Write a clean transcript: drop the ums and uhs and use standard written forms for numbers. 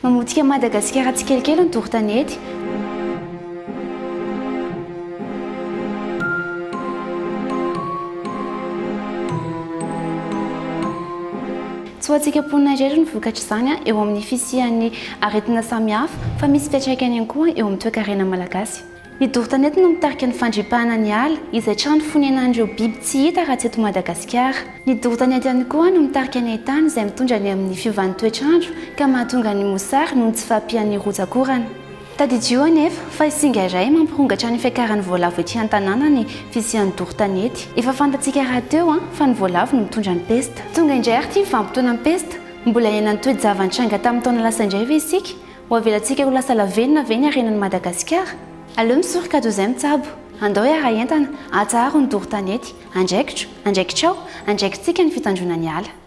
Mamotika Madagasikara tsikelikely ny toron-tanety. Tsy ho antsika mponina irery ny vokatra izany eo amin'ny fisian'ny aretina samihafa fa misy fiantraikany ihany koa eo amin'ny toe-karena malagasy. Ny toron-tanety no mitarika ny fandripahana ny ala izay trano fonenan'ireo biby tsy hita raha tsy eto Madagasikara. Ny toron-tanety ihany koa no mitarika ny haintany izay mitondra ny amin'ny fiovan'ny toetr'andro ka mahatonga ny mosary noho ny tsy fahampian'ny rotsakorana. Tadidio anefa fa singa iray mampirongatra ny fiakaran'ny voalavo ety an-tanàna ny fisian'ny toron-tanety. Efa fantatsika raha teo fa ny voalavo no mitondra ny pesta. Tonga indray ary ity vampitoana ny pesta mbola iainan'ny toe-javan-tranga tamin'ny taona lasa indray ve isika ho avelantsika ho lasa lavenina ve ny harenan'ny Madagasikara. Aleo misorika do izay mitsabo andao hiara entana atsaharo ny toron-tanety andraikitra andraikitrao andraikitsika ny fitandrona ny ala.